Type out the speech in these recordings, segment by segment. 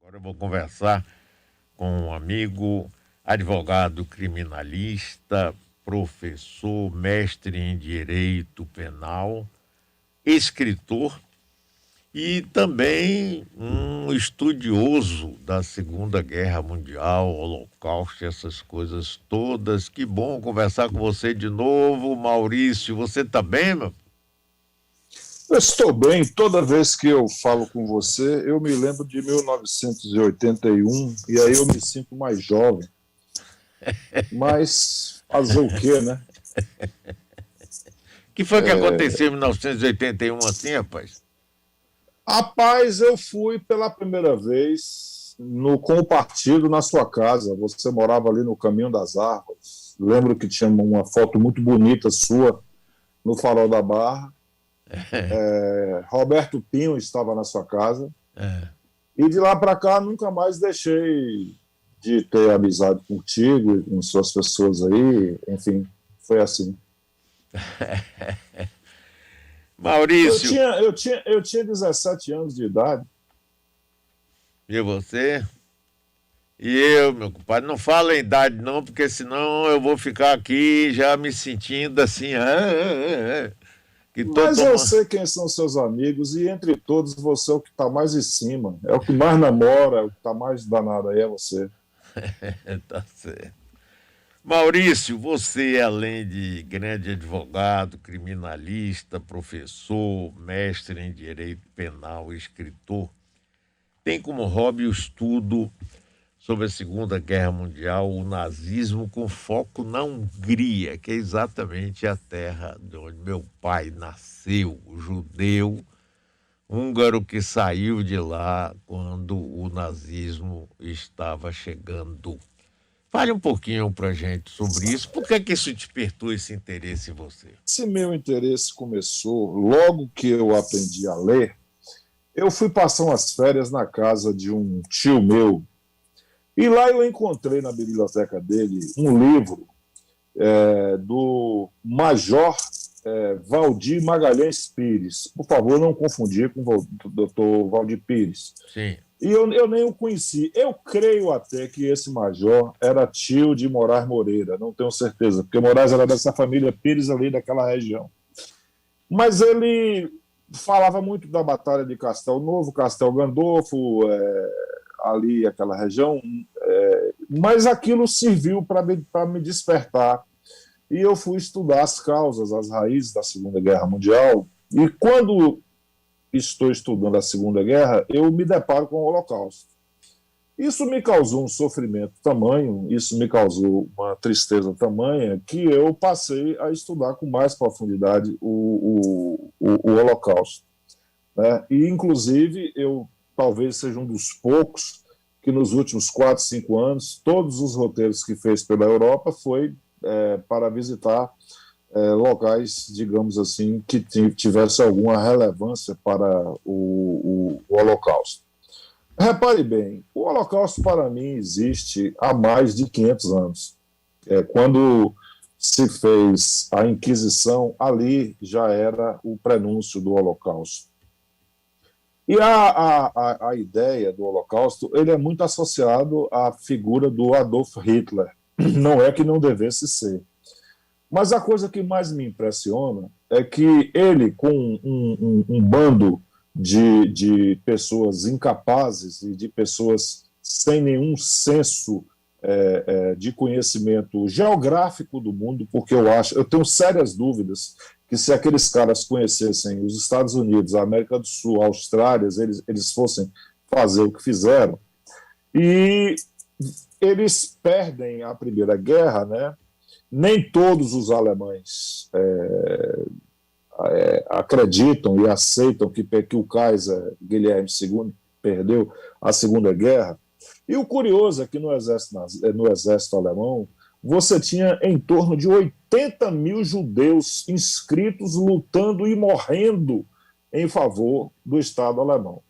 Agora eu vou conversar com um amigo, advogado criminalista, professor, mestre em direito penal, escritor e também um estudioso da Segunda Guerra Mundial, Holocausto, essas coisas todas. Que bom conversar com você de novo, Maurício. Você está bem, meu? Eu estou bem. Toda vez que eu falo com você, eu me lembro de 1981 e aí eu me sinto mais jovem. Mas fazer o quê, né? O que foi que aconteceu em 1981 assim, rapaz? Rapaz, eu fui pela primeira vez com o partido na sua casa. Você morava ali no Caminho das Árvores. Lembro que tinha uma foto muito bonita sua no Farol da Barra. Roberto Pinho estava na sua casa. E de lá para cá nunca mais deixei de ter amizade contigo e com suas pessoas aí. Enfim, foi assim. Maurício, Eu tinha 17 anos de idade. e você? E eu, meu compadre, não fala em idade não, porque senão eu vou ficar aqui já me sentindo assim, que tô Mas eu tomando. sei quem são seus amigos e entre todos você é o que está mais em cima. É o que mais namora, é o que está mais danado aí é você. Tá certo. Maurício, você, além de grande advogado, criminalista, professor, mestre em direito penal, escritor, tem como hobby o estudo sobre a Segunda Guerra Mundial, o nazismo, com foco na Hungria, que é exatamente a terra de onde meu pai nasceu, judeu, húngaro que saiu de lá quando o nazismo estava chegando. Fale um pouquinho para gente sobre isso. Por que isso despertou esse interesse em você? Esse meu interesse começou logo que eu aprendi a ler. Eu fui passar umas férias na casa de um tio meu e lá eu encontrei na biblioteca dele um livro do Major Valdir Magalhães Pires. Por favor, não confundir com o doutor Valdir Pires. Sim. E eu nem o conheci. Eu creio até que esse major era tio de Moraes Moreira, não tenho certeza, porque Moraes era dessa família Pires ali daquela região. Mas ele falava muito da Batalha de Castel Novo, Castel Gandolfo, ali aquela região, mas aquilo serviu para me despertar. E eu fui estudar as causas, as raízes da Segunda Guerra Mundial. E quando estou estudando a Segunda Guerra, eu me deparo com o Holocausto. Isso me causou um sofrimento tamanho, isso me causou uma tristeza tamanha, que eu passei a estudar com mais profundidade o Holocausto. Né? E, inclusive, eu talvez seja um dos poucos que nos últimos 4, 5 anos, todos os roteiros que fez pela Europa foi para visitar locais, digamos assim, que tivesse alguma relevância para o Holocausto. Repare bem, o Holocausto para mim existe há mais de 500 anos. Quando se fez a Inquisição, ali já era o prenúncio do Holocausto. E a ideia do Holocausto ele é muito associado à figura do Adolf Hitler. Não é que não devesse ser. Mas a coisa que mais me impressiona é que ele, com um bando de pessoas incapazes e de pessoas sem nenhum senso de conhecimento geográfico do mundo, porque eu tenho sérias dúvidas que se aqueles caras conhecessem os Estados Unidos, a América do Sul, a Austrália, eles fossem fazer o que fizeram. E eles perdem a Primeira Guerra, né? Nem todos os alemães acreditam e aceitam que o Kaiser Guilherme II perdeu a Segunda Guerra. E o curioso é que no exército alemão você tinha em torno de 80 mil judeus inscritos lutando e morrendo em favor do Estado alemão.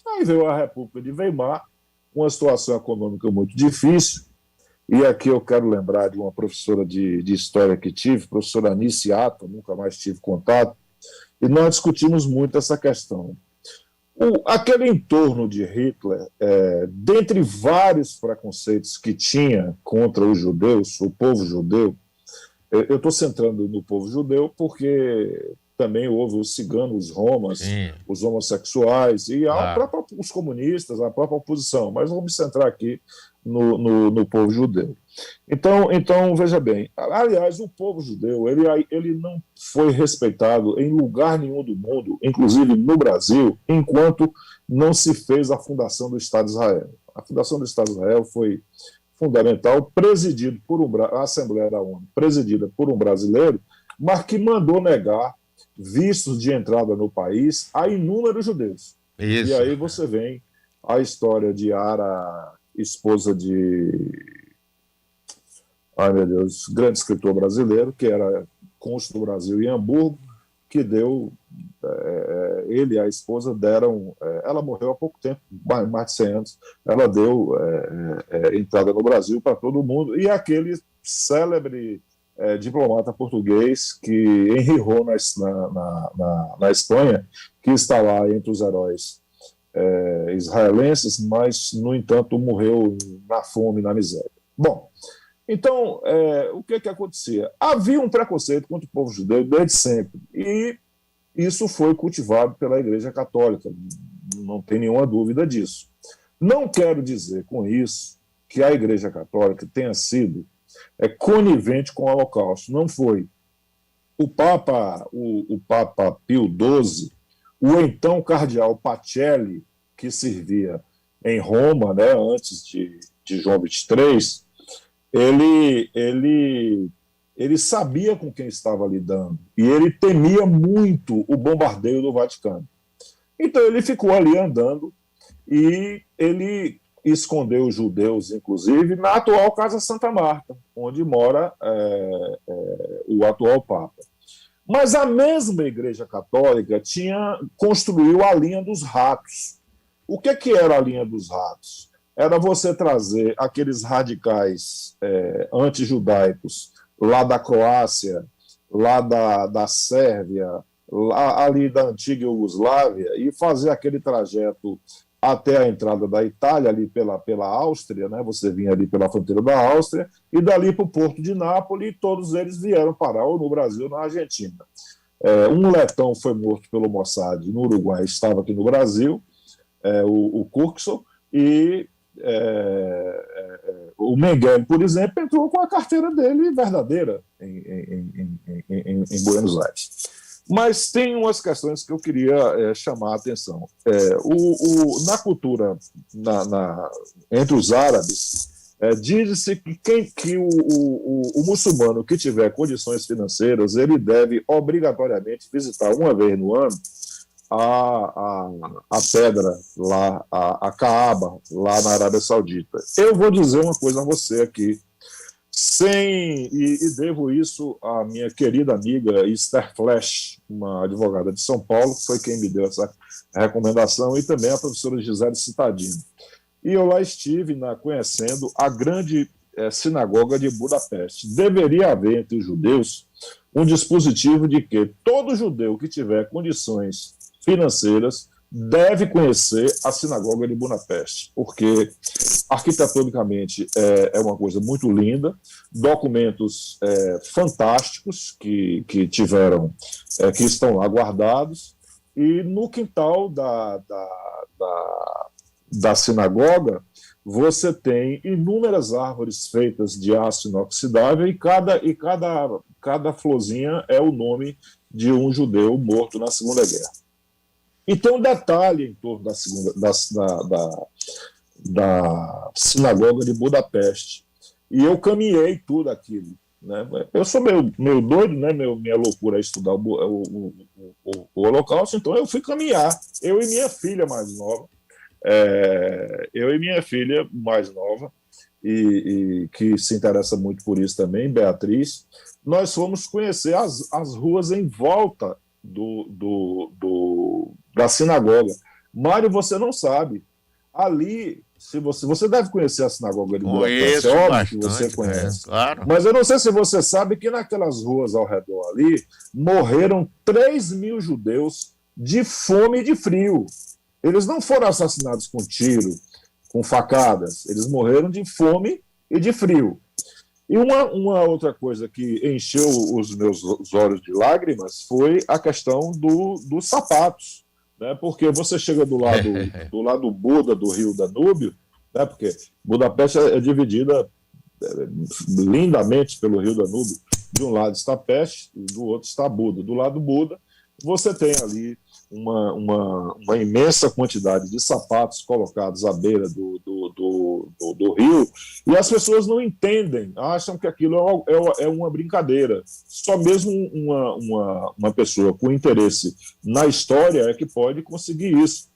Aí veio a República de Weimar, uma situação econômica muito difícil. E aqui eu quero lembrar de uma professora de história que tive, professora Anice Atta, nunca mais tive contato, e nós discutimos muito essa questão. Aquele entorno de Hitler, dentre vários preconceitos que tinha contra os judeus, o povo judeu, eu estou centrando no povo judeu porque também houve os ciganos, os romas, Sim, os homossexuais e claro. os comunistas, a própria oposição, mas vamos me centrar aqui no povo judeu. Então, veja bem, aliás, o povo judeu ele não foi respeitado em lugar nenhum do mundo, inclusive no Brasil, enquanto não se fez a fundação do Estado de Israel. A fundação do Estado de Israel foi fundamental, presidido por a Assembleia da ONU, presidida por um brasileiro, mas que mandou negar vistos de entrada no país a inúmeros judeus. E Isso. aí você vem a história de Ara, esposa de, ai meu Deus, grande escritor brasileiro, que era cônsul do Brasil em Hamburgo, que deu, ele e a esposa deram, ela morreu há pouco tempo, mais de 100 anos, ela deu entrada no Brasil para todo mundo, e aquele célebre diplomata português que enrirrou na Espanha, que está lá entre os heróis israelenses, mas, no entanto, morreu na fome, na miséria. Bom, então, o que acontecia? Havia um preconceito contra o povo judeu desde sempre, e isso foi cultivado pela Igreja Católica, não tem nenhuma dúvida disso. Não quero dizer com isso que a Igreja Católica tenha sido conivente com o Holocausto, não foi. O Papa Pio XII, o então cardeal Pacelli, que servia em Roma, né, antes de João XXIII, ele sabia com quem estava lidando e ele temia muito o bombardeio do Vaticano. Então ele ficou ali andando e ele escondeu os judeus, inclusive, na atual Casa Santa Marta, onde mora o atual Papa. Mas a mesma Igreja Católica construiu a linha dos ratos. O que era a linha dos ratos? Era você trazer aqueles radicais antijudaicos lá da Croácia, lá da Sérvia, ali da antiga Iugoslávia, e fazer aquele trajeto até a entrada da Itália, ali pela Áustria, né? Você vinha ali pela fronteira da Áustria, e dali para o porto de Nápoles, e todos eles vieram parar ou no Brasil ou na Argentina. Um letão foi morto pelo Mossad no Uruguai, estava aqui no Brasil, o Kurkson, e o Mengele, por exemplo, entrou com a carteira dele verdadeira em Buenos Aires. Mas tem umas questões que eu queria chamar a atenção. Na cultura, entre os árabes, diz-se que o muçulmano que tiver condições financeiras, ele deve obrigatoriamente visitar uma vez no ano a pedra lá, a Caaba, lá na Arábia Saudita. Eu vou dizer uma coisa a você aqui, e devo isso à minha querida amiga Esther Flash, uma advogada de São Paulo, que foi quem me deu essa recomendação, e também a professora Gisele Cittadini. E eu lá estive conhecendo a grande sinagoga de Budapeste. Deveria haver entre os judeus um dispositivo de que todo judeu que tiver condições financeiras deve conhecer a sinagoga de Budapeste, porque arquitetonicamente é uma coisa muito linda, documentos fantásticos que estão lá guardados, e no quintal da sinagoga você tem inúmeras árvores feitas de aço inoxidável, e cada florzinha é o nome de um judeu morto na Segunda Guerra. E tem um detalhe em torno da sinagoga de Budapeste. E eu caminhei tudo aquilo. Né? Eu sou meio doido, né? Minha loucura é estudar o Holocausto, então eu fui caminhar. Eu e minha filha mais nova. E que se interessa muito por isso também, Beatriz, nós fomos conhecer as ruas em volta da sinagoga. Mário, você não sabe. Ali, se você deve conhecer a sinagoga de Budapeste, é óbvio bastante, que você conhece. Claro. Mas eu não sei se você sabe que naquelas ruas ao redor ali morreram 3.000 judeus de fome e de frio. Eles não foram assassinados com tiro, com facadas, eles morreram de fome e de frio. E uma outra coisa que encheu os meus olhos de lágrimas foi a questão dos sapatos, né? Porque você chega do lado Buda do rio Danúbio, né? Porque Budapeste é dividida lindamente pelo rio Danúbio. De um lado está Peste e do outro está Buda. Do lado Buda, você tem ali uma imensa quantidade de sapatos colocados à beira do rio, e as pessoas não entendem, acham que aquilo é uma brincadeira. Só mesmo uma pessoa com interesse na história é que pode conseguir isso.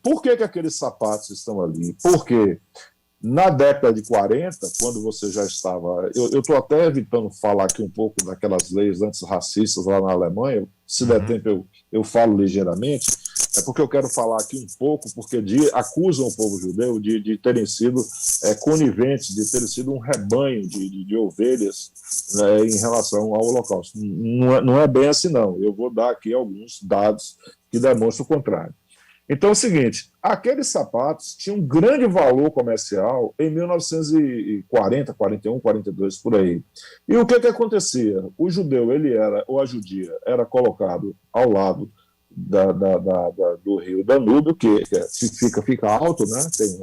Por que aqueles sapatos estão ali? Porque na década de 40, quando você já estava... Eu estou até evitando falar aqui um pouco daquelas leis antirracistas lá na Alemanha, se der tempo eu falo ligeiramente, porque eu quero falar aqui um pouco, porque acusam o povo judeu de terem sido coniventes, de terem sido um rebanho de ovelhas, né, em relação ao Holocausto. Não é bem assim, não. Eu vou dar aqui alguns dados que demonstram o contrário. Então é o seguinte, aqueles sapatos tinham um grande valor comercial em 1940, 41, 42, por aí. E o que acontecia? O judeu, ou a judia, era colocado ao lado do rio Danúbio, que fica alto, né? Tem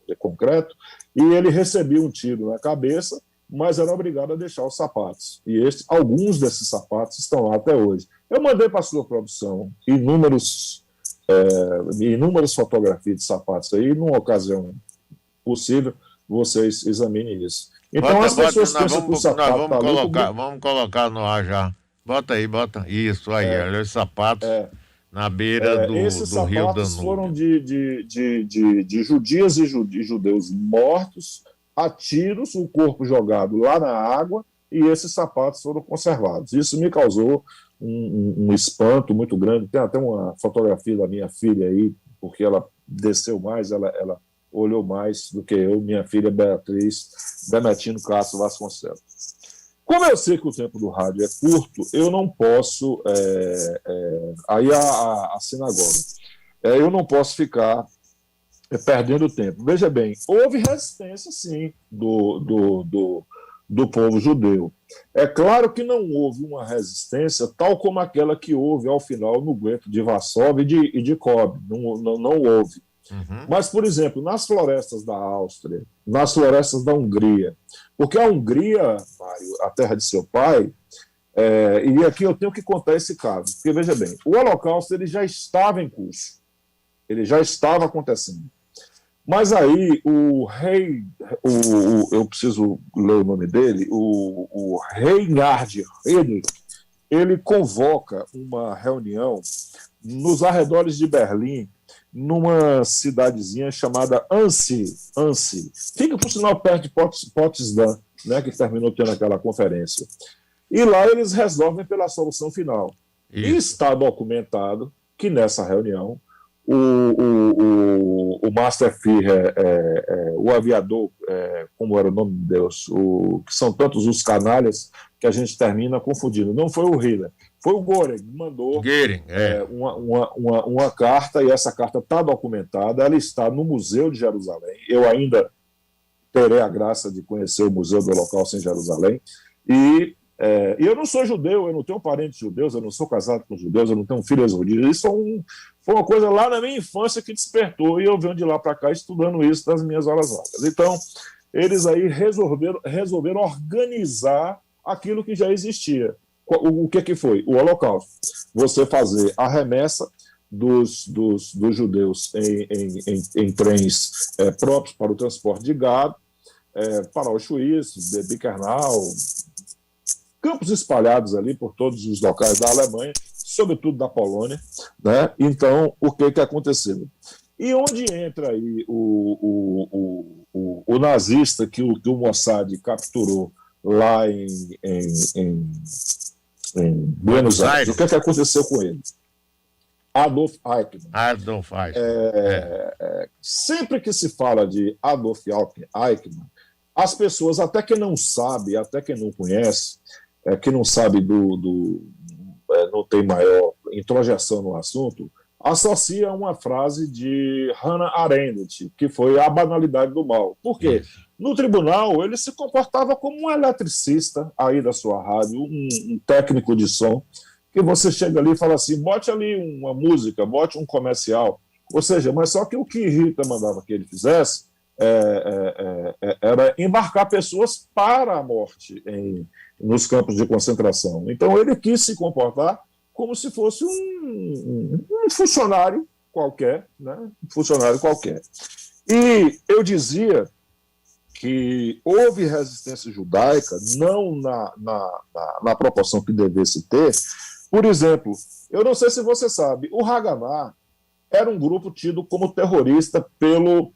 de concreto, e ele recebia um tiro na cabeça, mas era obrigado a deixar os sapatos. E alguns desses sapatos estão lá até hoje. Eu mandei para a sua produção inúmeras fotografias de sapatos aí, numa ocasião possível, vocês examinem isso. Então as pessoas pensam que o sapato está ali... Vamos colocar no ar já. Bota aí. Isso aí, olha os sapatos na beira do rio Danúbio. Esses sapatos foram de judias e judeus mortos, a tiros, o corpo jogado lá na água, e esses sapatos foram conservados. Isso me causou um espanto muito grande. Tem até uma fotografia da minha filha aí, porque ela desceu mais, ela olhou mais do que eu, minha filha Beatriz Demetino Castro Vasconcelos. Como eu sei que o tempo do rádio é curto, eu não posso... aí a sinagoga. Eu não posso ficar perdendo tempo. Veja bem, houve resistência, sim, do povo judeu. É claro que não houve uma resistência tal como aquela que houve ao final no gueto de Varsóvia e de Kobe. Não houve. Mas, por exemplo, nas florestas da Áustria, nas florestas da Hungria, porque a Hungria, Mário, a terra de seu pai, e aqui eu tenho que contar esse caso, porque, veja bem, o Holocausto ele já estava em curso, ele já estava acontecendo. Mas aí o rei, eu preciso ler o nome dele, o Reinhard Heydrich, ele convoca uma reunião nos arredores de Berlim, numa cidadezinha chamada Annecy. Fica, por sinal, perto de Potsdam, né, que terminou tendo aquela conferência. E lá eles resolvem pela solução final. Isso. E está documentado que nessa reunião o Master Führer, o aviador, como era o nome de Deus, que são tantos os canalhas que a gente termina confundindo. Não foi o Hitler, foi o Göring que mandou uma carta, e essa carta está documentada, ela está no Museu de Jerusalém. Eu ainda terei a graça de conhecer o Museu do Holocausto em Jerusalém. E eu não sou judeu, eu não tenho parentes judeus, eu não sou casado com judeus, eu não tenho filhos judeus. Isso foi uma coisa lá na minha infância que despertou, e eu venho de lá para cá estudando isso nas minhas horas vagas. Então, eles aí resolveram organizar aquilo que já existia. O que foi? O Holocausto. Você fazer a remessa dos judeus em trens próprios para o transporte de gado, para Auschwitz, Birkenau, campos espalhados ali por todos os locais da Alemanha, sobretudo da Polônia, né? Então, o que aconteceu? E onde entra aí o nazista que o Mossad capturou lá em Buenos Aires? O que aconteceu com ele? Adolf Eichmann. Sempre que se fala de Adolf Eichmann, as pessoas, até quem não sabe, até quem não conhece, que não sabe não tem maior introjeção no assunto, associa uma frase de Hannah Arendt, que foi a banalidade do mal. Por quê? Isso. No tribunal, ele se comportava como um eletricista aí da sua rádio, um técnico de som, que você chega ali e fala assim, bote ali uma música, bote um comercial. Ou seja, mas só que o que Rita mandava que ele fizesse era embarcar pessoas para a morte nos campos de concentração. Então ele quis se comportar como se fosse um funcionário qualquer, né? Um funcionário qualquer. E eu dizia que houve resistência judaica, não na proporção que devesse ter. Por exemplo, eu não sei se você sabe, o Haganah era um grupo tido como terrorista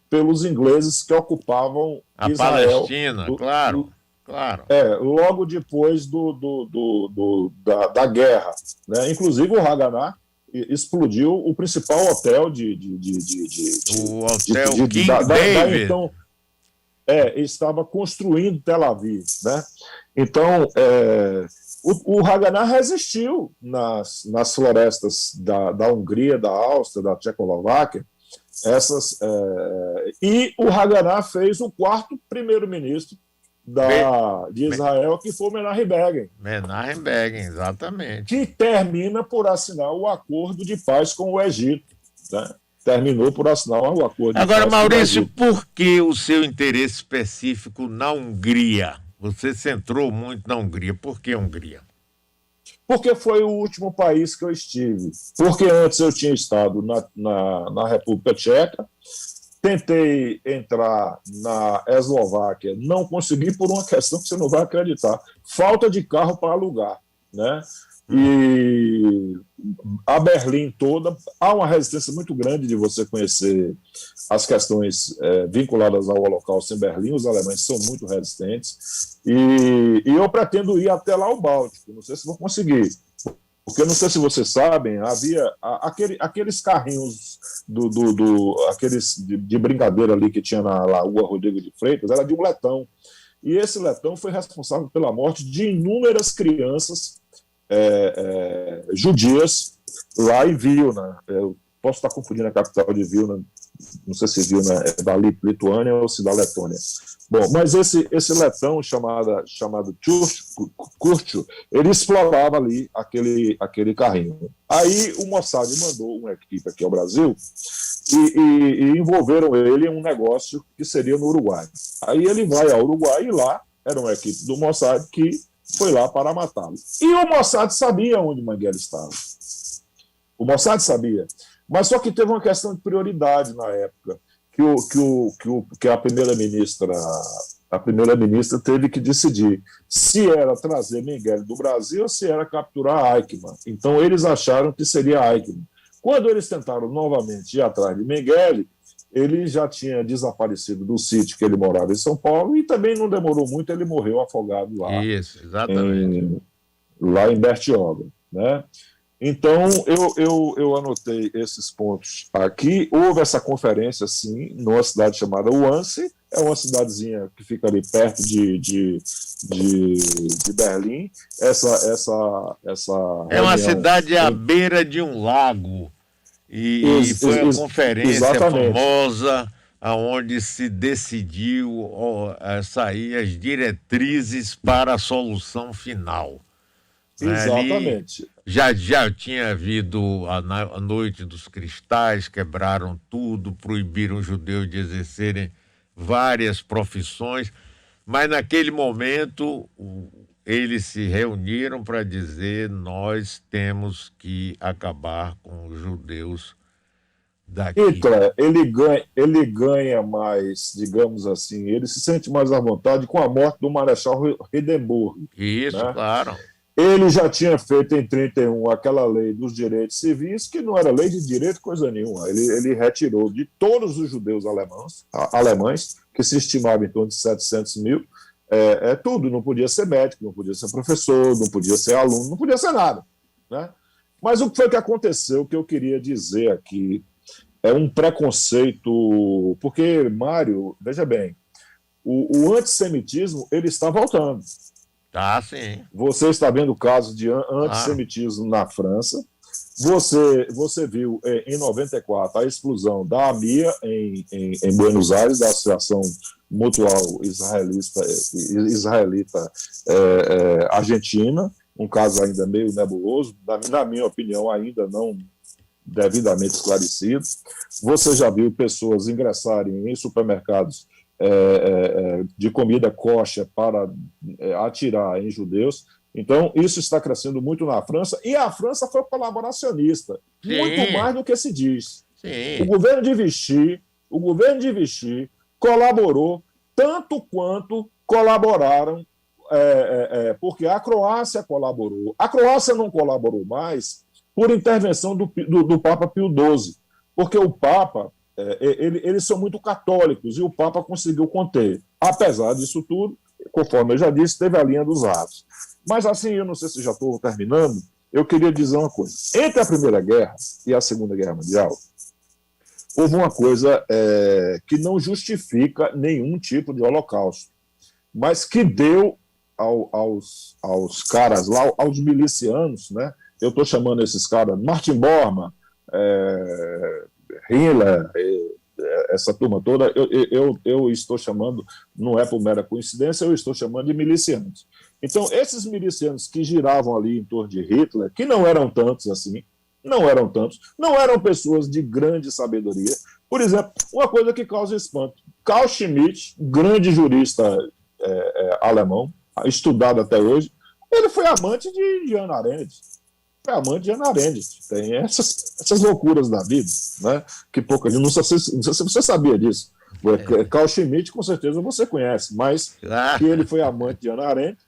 pelos ingleses que ocupavam A Israel. Palestina, claro, claro. Logo depois da guerra. Né? Inclusive, o Haganah explodiu o principal hotel O hotel King David. Então, estava construindo Tel Aviv. Né? Então, o Haganah resistiu nas florestas da Hungria, da Áustria, da Tchecoslováquia, e o Haganah fez o quarto primeiro-ministro de Israel, que foi o Menachem Begin. Menachem Begin, exatamente. Que termina por assinar o acordo de paz com o Egito. Né? Terminou por assinar o acordo de Agora, paz Maurício, com o Egito. por que o seu interesse específico na Hungria? Você centrou muito na Hungria. Por que Hungria? Porque foi o último país que eu estive. Porque antes eu tinha estado na República Tcheca, tentei entrar na Eslováquia, não consegui por uma questão que você não vai acreditar. Falta de carro para alugar. Né? E a Berlim toda, há uma resistência muito grande de você conhecer as questões vinculadas ao Holocausto em Berlim. Os alemães são muito resistentes. E eu pretendo ir até lá ao Báltico, não sei se vou conseguir. Porque não sei se vocês sabem, havia aqueles carrinhos aqueles de brincadeira ali que tinha na Lagoa Rodrigo de Freitas, era de um letão. E esse letão foi responsável pela morte de inúmeras crianças judias lá em Vilna. Eu posso estar confundindo a capital de Vilna, não sei se Vilna é da Lituânia ou se da Letônia. Bom, mas esse letão chamado Kurtio, ele explorava ali aquele carrinho. Aí o Mossad mandou uma equipe aqui ao Brasil e envolveram ele em um negócio que seria no Uruguai. Aí ele vai ao Uruguai e lá era uma equipe do Mossad que foi lá para matá-lo. E o Mossad sabia onde Mengele estava. O Mossad sabia. Mas só que teve uma questão de prioridade na época, que a primeira-ministra teve que decidir se era trazer Mengele do Brasil ou se era capturar Eichmann. Então eles acharam que seria Eichmann. Quando eles tentaram novamente ir atrás de Mengele, ele já tinha desaparecido do sítio que ele morava em São Paulo e também não demorou muito, ele morreu afogado lá. Isso, exatamente. Lá em Bertioga, né? Então, eu anotei esses pontos aqui. Houve essa conferência, sim, numa cidade chamada Wannsee, é uma cidadezinha que fica ali perto de Berlim. É uma cidade à beira de um lago. E foi uma conferência famosa, onde se decidiu sair as diretrizes para a solução final. Exatamente. Já tinha havido a Noite dos Cristais, quebraram tudo, proibiram os judeus de exercerem várias profissões, mas naquele momento eles se reuniram para dizer: nós temos que acabar com os judeus daqui. Hitler, ele ganha mais, digamos assim, ele se sente mais à vontade com a morte do Marechal Hindenburg. Isso, né? Claro. Ele já tinha feito em 1931 aquela lei dos direitos civis, que não era lei de direito coisa nenhuma. Ele retirou de todos os judeus alemães, que se estimava em torno de 700 mil, tudo. Não podia ser médico, não podia ser professor, não podia ser aluno, não podia ser nada. Né? Mas o que foi que aconteceu, que eu queria dizer aqui, é um preconceito, porque, Mário, veja bem, o antissemitismo ele está voltando. Tá, sim. Você está vendo o caso de antissemitismo na França, Você viu em 94 a explosão da AMIA em Buenos Aires, da Associação Mutual Israelita Argentina, um caso ainda meio nebuloso, na minha opinião, ainda não devidamente esclarecido. Você já viu pessoas ingressarem em supermercados de comida kosher para atirar em judeus. Então, isso está crescendo muito na França, e a França foi colaboracionista, Sim. muito mais do que se diz. Sim. O governo de Vichy colaborou tanto quanto colaboraram, porque a Croácia colaborou. A Croácia não colaborou mais por intervenção do Papa Pio XII, porque o Papa, eles são muito católicos, e o Papa conseguiu conter. Apesar disso tudo, conforme eu já disse, teve a linha dos atos. Mas assim, eu não sei se já estou terminando, eu queria dizer uma coisa. Entre a Primeira Guerra e a Segunda Guerra Mundial, houve uma coisa que não justifica nenhum tipo de holocausto, mas que deu aos caras lá, aos milicianos, né? Eu estou chamando esses caras, Martin Bormann, Himmler, essa turma toda, eu estou chamando, não é por mera coincidência, eu estou chamando de milicianos. Então, esses milicianos que giravam ali em torno de Hitler, que não eram tantos assim, não eram pessoas de grande sabedoria. Por exemplo, uma coisa que causa espanto, Carl Schmitt, grande jurista alemão, estudado até hoje, ele foi amante de Hannah Arendt. Tem essas loucuras da vida, né? Que pouca gente, não sei se você sabia disso. Carl Schmitt, com certeza você conhece, mas que ele foi amante de Hannah Arendt,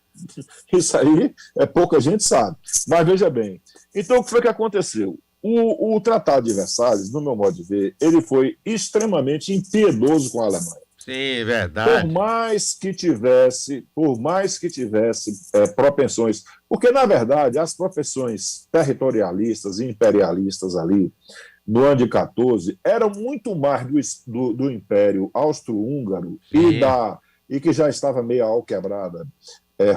isso aí pouca gente sabe. Mas veja bem, então o que foi que aconteceu? O Tratado de Versalhes, no meu modo de ver, ele foi extremamente impiedoso com a Alemanha. Sim, verdade. Por mais que tivesse propensões, porque, na verdade, as propensões territorialistas e imperialistas ali, no ano de 14, eram muito mais do Império Austro-Húngaro e que já estava meio alquebrada,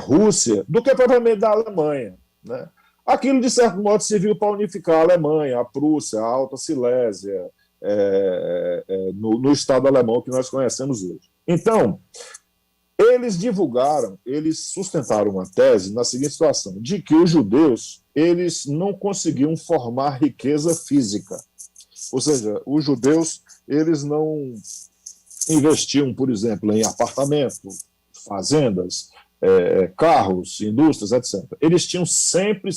Rússia, do que propriamente da Alemanha, né? Aquilo, de certo modo, serviu para unificar a Alemanha, a Prússia, a Alta Silésia, no Estado alemão que nós conhecemos hoje. Então, eles sustentaram uma tese na seguinte situação, de que os judeus eles não conseguiam formar riqueza física. Ou seja, os judeus eles não investiam, por exemplo, em apartamento, fazendas, carros, indústrias, etc. Eles tinham sempre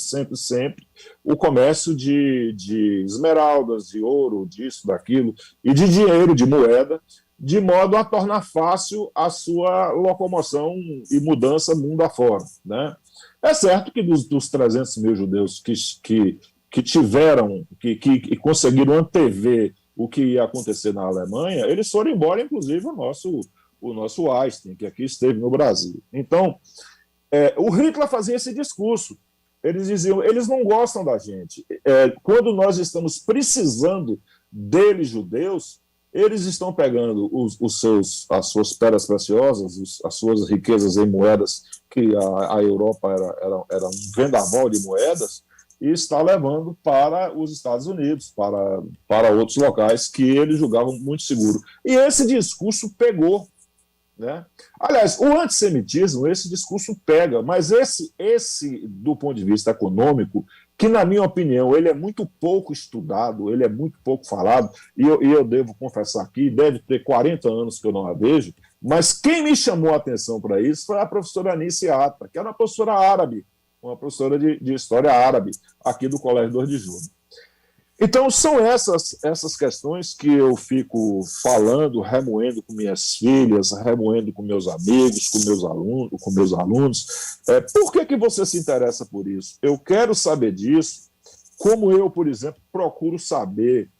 o comércio de esmeraldas, de ouro, disso, daquilo, e de dinheiro, de moeda, de modo a tornar fácil a sua locomoção e mudança mundo afora, né? É certo que dos 300 mil judeus que tiveram, que conseguiram antever o que ia acontecer na Alemanha, eles foram embora, inclusive o nosso Einstein, que aqui esteve no Brasil. Então, o Hitler fazia esse discurso. Eles diziam, eles não gostam da gente. Quando nós estamos precisando deles, judeus, eles estão pegando as suas pedras preciosas, as suas riquezas em moedas, que a Europa era um vendaval de moedas, e está levando para os Estados Unidos, para outros locais que eles julgavam muito seguro. E esse discurso pegou, né? Aliás, o antissemitismo, esse discurso pega, mas esse, do ponto de vista econômico, que, na minha opinião, ele é muito pouco estudado, ele é muito pouco falado, e eu devo confessar aqui, deve ter 40 anos que eu não a vejo, mas quem me chamou a atenção para isso foi a professora Anice Ata, que era uma professora árabe, uma professora de história árabe, aqui do Colégio 2 de Julho. Então, são essas questões que eu fico falando, remoendo com minhas filhas, remoendo com meus amigos, com meus alunos. Por que você se interessa por isso? Eu quero saber disso, como eu, por exemplo, procuro saber,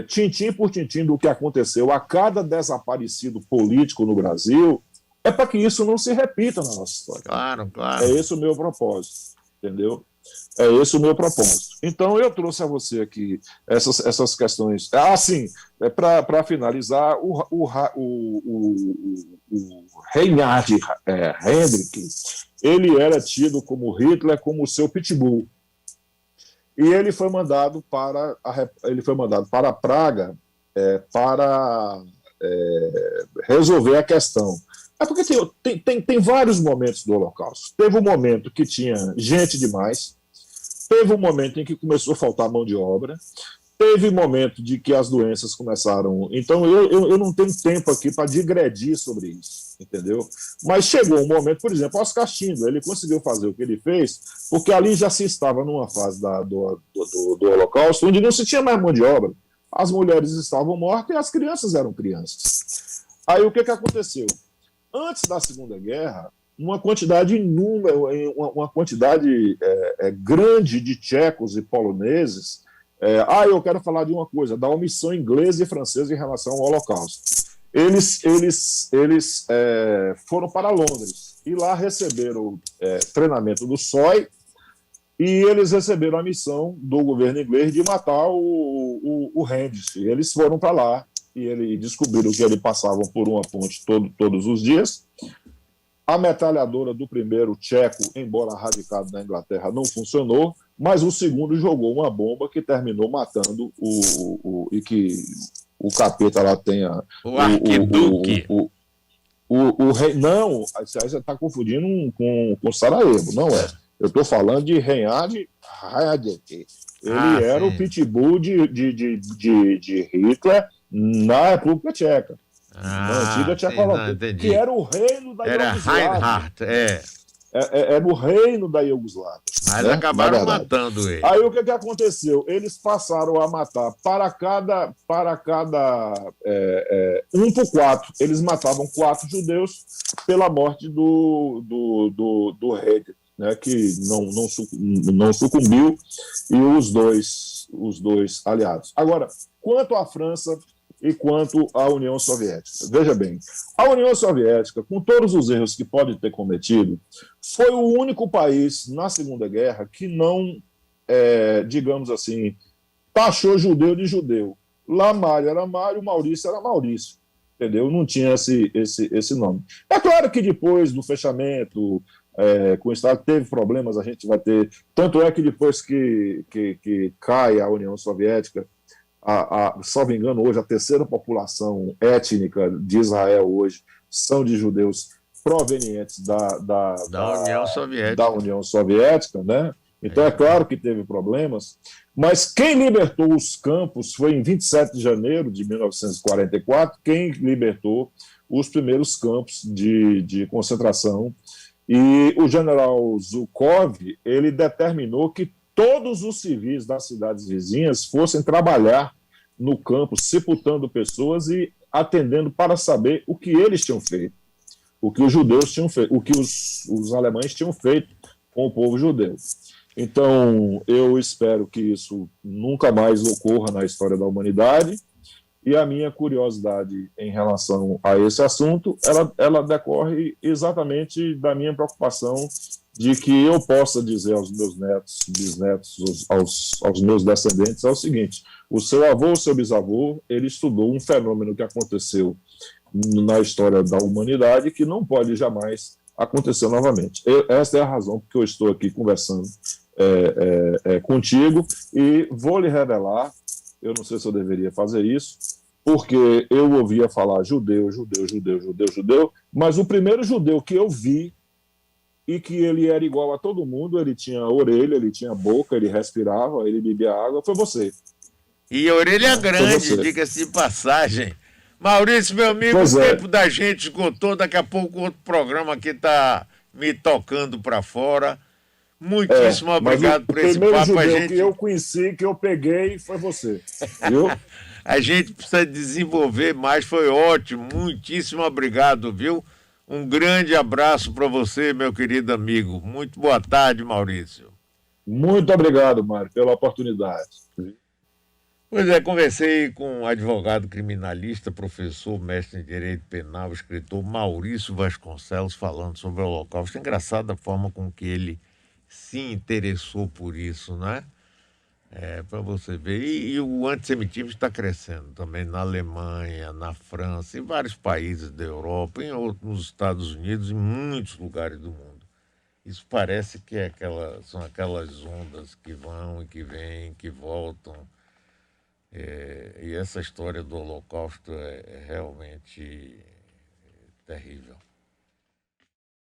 tintim por tintim, do que aconteceu a cada desaparecido político no Brasil, para que isso não se repita na nossa história. Claro. É esse o meu propósito, entendeu? É esse o meu propósito. Então, eu trouxe a você aqui essas questões. Sim, para finalizar, o Reinhard Heydrich, ele era tido como Hitler, como o seu pitbull. e ele foi mandado para Praga para resolver a questão. É porque tem vários momentos do Holocausto. Teve um momento que tinha gente demais, teve um momento em que começou a faltar mão de obra, teve um momento de que as doenças começaram. Então, eu não tenho tempo aqui para digredir sobre isso, entendeu? Mas chegou um momento, por exemplo, Oscar Schindler, ele conseguiu fazer o que ele fez, porque ali já se estava numa fase do Holocausto, onde não se tinha mais mão de obra. As mulheres estavam mortas e as crianças eram crianças. Aí o que aconteceu? Antes da Segunda Guerra, uma quantidade uma quantidade grande de tchecos e poloneses. Eu quero falar de uma coisa, da omissão inglesa e francesa em relação ao Holocausto. Eles foram para Londres e lá receberam treinamento do SOI e eles receberam a missão do governo inglês de matar o Heinrich. Eles foram para lá e descobriram que eles passavam por uma ponte todos os dias. A metralhadora do primeiro tcheco, embora radicado na Inglaterra, não funcionou, mas o segundo jogou uma bomba que terminou matando e que o capeta lá tenha... O arquiduque. O rei... Não, você está confundindo com Sarajevo, não é. Eu estou falando de Reinhard Heydrich. Ele era o pitbull de Hitler na República Tcheca. Na antiga Tchecoslováquia, que era o reino da Iugoslávia. Era Reinhard, Era o reino da Iugoslávia. Mas acabaram matando ele. Aí o que aconteceu? Eles passaram a matar para cada 1 por 4. Eles matavam 4 judeus pela morte do rei, né, que não sucumbiu, e os dois aliados. Agora, quanto à França e quanto à União Soviética. Veja bem, a União Soviética, com todos os erros que pode ter cometido, foi o único país na Segunda Guerra que não, digamos assim, taxou judeu de judeu. Lá Mário era Mário, Maurício era Maurício. Entendeu? Não tinha esse nome. É claro que depois do fechamento com o Estado teve problemas, a gente vai ter... Tanto é que depois que cai a União Soviética, salvo engano, hoje a terceira população étnica de Israel hoje são de judeus provenientes da União Soviética, né? Então é claro que teve problemas, mas quem libertou os campos foi em 27 de janeiro de 1944, quem libertou os primeiros campos de concentração, e o general Zhukov, ele determinou que todos os civis das cidades vizinhas fossem trabalhar no campo, sepultando pessoas e atendendo para saber o que eles tinham feito, o que os judeus tinham feito, o que os alemães tinham feito com o povo judeu. Então, eu espero que isso nunca mais ocorra na história da humanidade, e a minha curiosidade em relação a esse assunto, ela decorre exatamente da minha preocupação de que eu possa dizer aos meus netos, bisnetos, aos meus descendentes, é o seguinte: o seu avô, o seu bisavô, ele estudou um fenômeno que aconteceu na história da humanidade que não pode jamais acontecer novamente. Essa é a razão porque eu estou aqui conversando contigo, e vou lhe revelar, eu não sei se eu deveria fazer isso, porque eu ouvia falar judeu, mas o primeiro judeu que eu vi e que ele era igual a todo mundo, ele tinha orelha, ele tinha boca, ele respirava, ele bebia água, foi você. E a orelha grande, diga-se de passagem. Maurício, meu amigo, o tempo da gente esgotou, daqui a pouco outro programa aqui está me tocando para fora. Muitíssimo obrigado por esse papo. O primeiro judeu que eu conheci, que eu peguei, foi você, viu? A gente precisa desenvolver mais, foi ótimo, muitíssimo obrigado, viu? Um grande abraço para você, meu querido amigo. Muito boa tarde, Maurício. Muito obrigado, Mário, pela oportunidade. Pois é, conversei com o advogado criminalista, professor, mestre em Direito Penal, escritor Maurício Vasconcelos, falando sobre o Holocausto. Engraçada a forma com que ele se interessou por isso, né? Para você ver. E o antissemitismo está crescendo também na Alemanha, na França, em vários países da Europa, nos Estados Unidos, em muitos lugares do mundo. Isso parece que são aquelas ondas que vão e que vêm, que voltam. E essa história do Holocausto é realmente terrível.